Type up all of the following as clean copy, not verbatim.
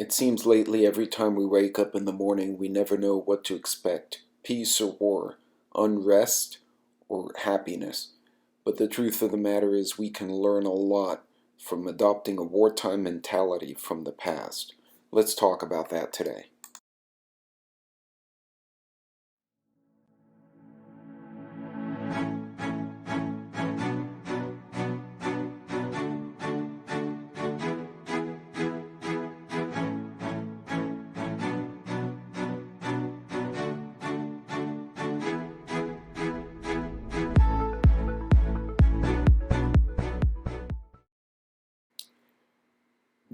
It seems lately every time we wake up in the morning we never know what to expect, peace or war, unrest or happiness. But the truth of the matter is we can learn a lot from adopting a wartime mentality from the past. Let's talk about that today.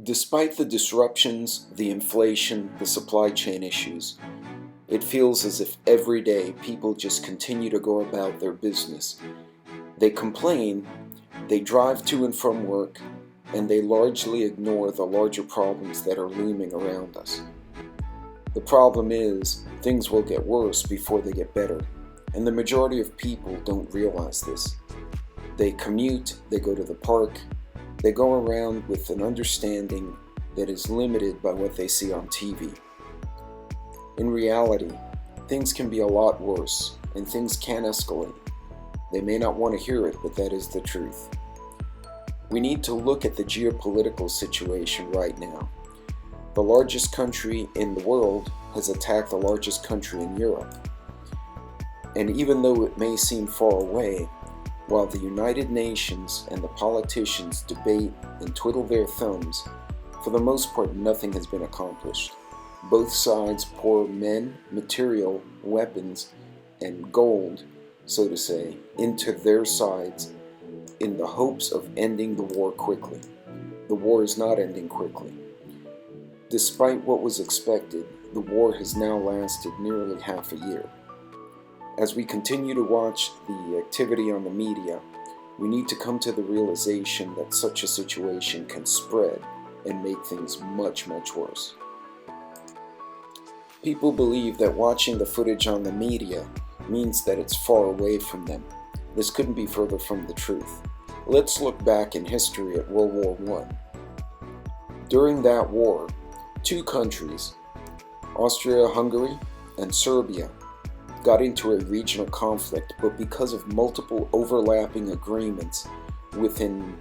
Despite the disruptions, the inflation, the supply chain issues, it feels as if every day people just continue to go about their business. They complain, they drive to and from work, and they largely ignore the larger problems that are looming around us. The problem is, things will get worse before they get better, and the majority of people don't realize this. They commute, they go to the park, they go around with an understanding that is limited by what they see on TV. In reality, things can be a lot worse, and things can escalate. They may not want to hear it, but that is the truth. We need to look at the geopolitical situation right now. The largest country in the world has attacked the largest country in Europe. And even though it may seem far away, while the United Nations and the politicians debate and twiddle their thumbs, for the most part nothing has been accomplished. Both sides pour men, material, weapons, and gold, so to say, into their sides in the hopes of ending the war quickly. The war is not ending quickly. Despite what was expected, the war has now lasted nearly half a year. As we continue to watch the activity on the media, we need to come to the realization that such a situation can spread and make things much, much worse. People believe that watching the footage on the media means that it's far away from them. This couldn't be further from the truth. Let's look back in history at World War I. During that war, two countries, Austria-Hungary and Serbia, got into a regional conflict, but because of multiple overlapping agreements, within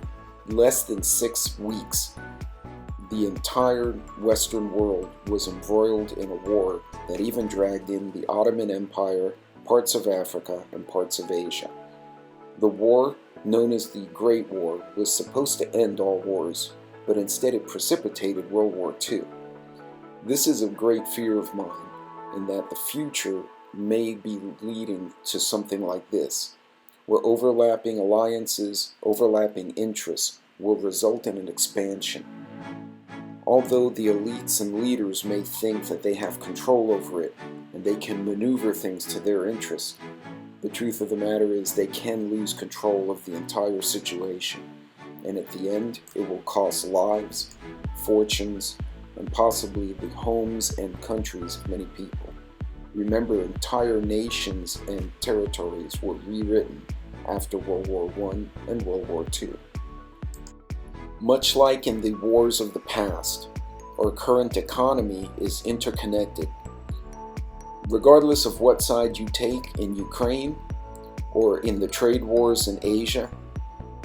less than 6 weeks, the entire Western world was embroiled in a war that even dragged in the Ottoman Empire, parts of Africa, and parts of Asia. The war, known as the Great War, was supposed to end all wars, but instead it precipitated World War II. This is a great fear of mine, in that the future may be leading to something like this, where overlapping alliances, overlapping interests will result in an expansion. Although the elites and leaders may think that they have control over it and they can maneuver things to their interest, the truth of the matter is they can lose control of the entire situation, and at the end it will cost lives, fortunes, and possibly the homes and countries of many people. Remember, entire nations and territories were rewritten after World War I and World War II. Much like in the wars of the past, our current economy is interconnected. Regardless of what side you take in Ukraine or in the trade wars in Asia,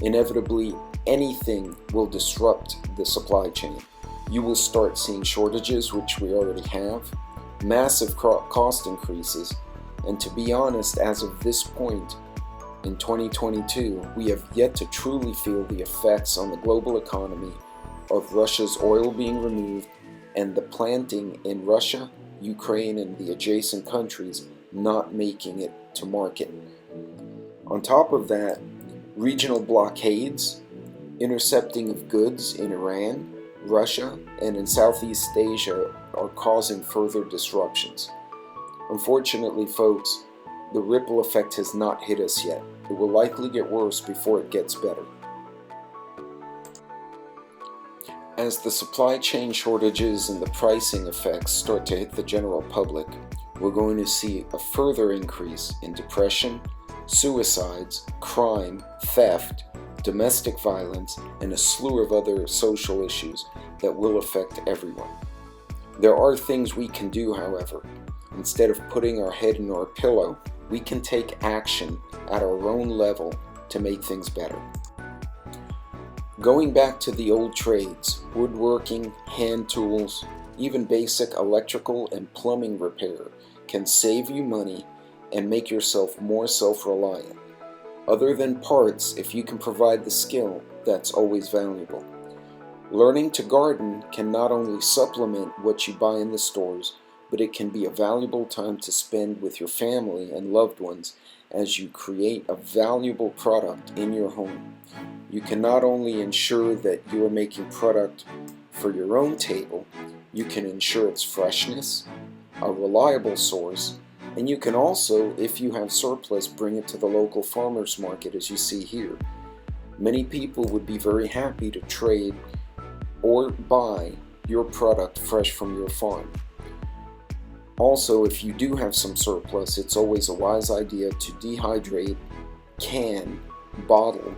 inevitably anything will disrupt the supply chain. You will start seeing shortages, which we already have, massive cost increases, and to be honest, as of this point in 2022, we have yet to truly feel the effects on the global economy of Russia's oil being removed and the planting in Russia, Ukraine, and the adjacent countries not making it to market. On top of that, regional blockades, intercepting of goods in Iran, Russia, and in Southeast Asia are causing further disruptions. Unfortunately, folks, the ripple effect has not hit us yet. It will likely get worse before it gets better. As the supply chain shortages and the pricing effects start to hit the general public, we're going to see a further increase in depression, suicides, crime, theft, domestic violence, and a slew of other social issues that will affect everyone. There are things we can do, however. Instead of putting our head in our pillow, we can take action at our own level to make things better. Going back to the old trades, woodworking, hand tools, even basic electrical and plumbing repair can save you money and make yourself more self-reliant. Other than parts, if you can provide the skill, that's always valuable. Learning to garden can not only supplement what you buy in the stores, but it can be a valuable time to spend with your family and loved ones as you create a valuable product in your home. You can not only ensure that you are making product for your own table, you can ensure its freshness, a reliable source, and you can also, if you have surplus, bring it to the local farmers market as you see here. Many people would be very happy to trade or buy your product fresh from your farm. Also, if you do have some surplus, it's always a wise idea to dehydrate, can, bottle,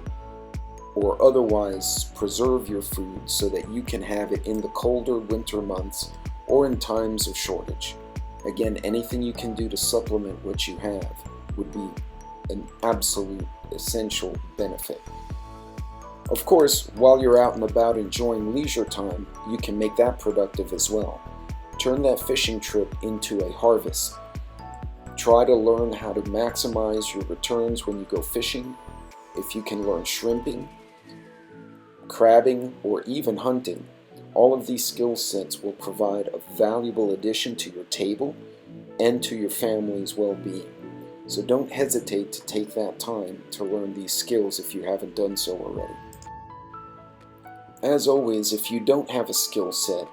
or otherwise preserve your food so that you can have it in the colder winter months or in times of shortage. Again, anything you can do to supplement what you have would be an absolute essential benefit. Of course, while you're out and about enjoying leisure time, you can make that productive as well. Turn that fishing trip into a harvest. Try to learn how to maximize your returns when you go fishing. If you can learn shrimping, crabbing, or even hunting, all of these skill sets will provide a valuable addition to your table and to your family's well-being. So don't hesitate to take that time to learn these skills if you haven't done so already. As always, if you don't have a skill set,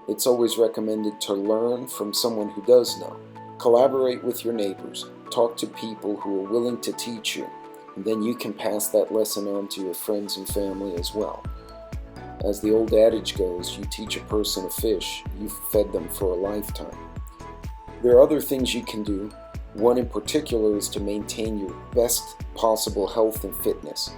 it's always recommended to learn from someone who does know. Collaborate with your neighbors, talk to people who are willing to teach you, and then you can pass that lesson on to your friends and family as well. As the old adage goes, you teach a person to fish, you've fed them for a lifetime. There are other things you can do. One in particular is to maintain your best possible health and fitness.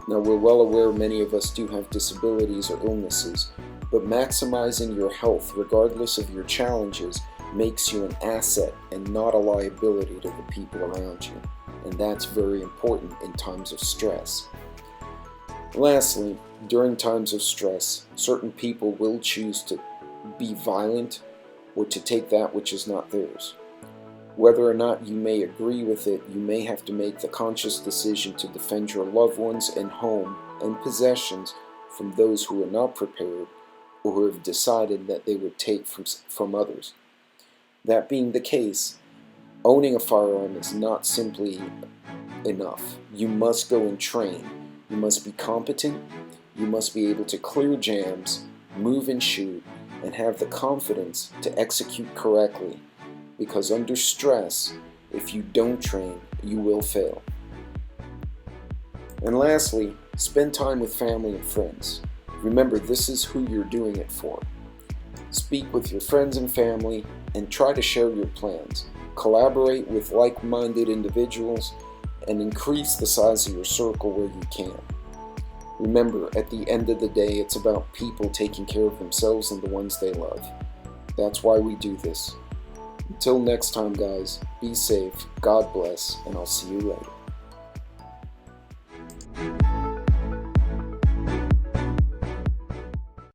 Now, we're well aware many of us do have disabilities or illnesses, but maximizing your health, regardless of your challenges, makes you an asset and not a liability to the people around you. And that's very important in times of stress. Lastly, during times of stress, certain people will choose to be violent or to take that which is not theirs. Whether or not you may agree with it, you may have to make the conscious decision to defend your loved ones and home and possessions from those who are not prepared or who have decided that they would take from others. That being the case, owning a firearm is not simply enough. You must go and train. You must be competent. You must be able to clear jams, move and shoot, and have the confidence to execute correctly. Because under stress, if you don't train, you will fail. And lastly, spend time with family and friends. Remember, this is who you're doing it for. Speak with your friends and family and try to share your plans. Collaborate with like-minded individuals and increase the size of your circle where you can. Remember, at the end of the day, it's about people taking care of themselves and the ones they love. That's why we do this. Until next time, guys, be safe, God bless, and I'll see you later.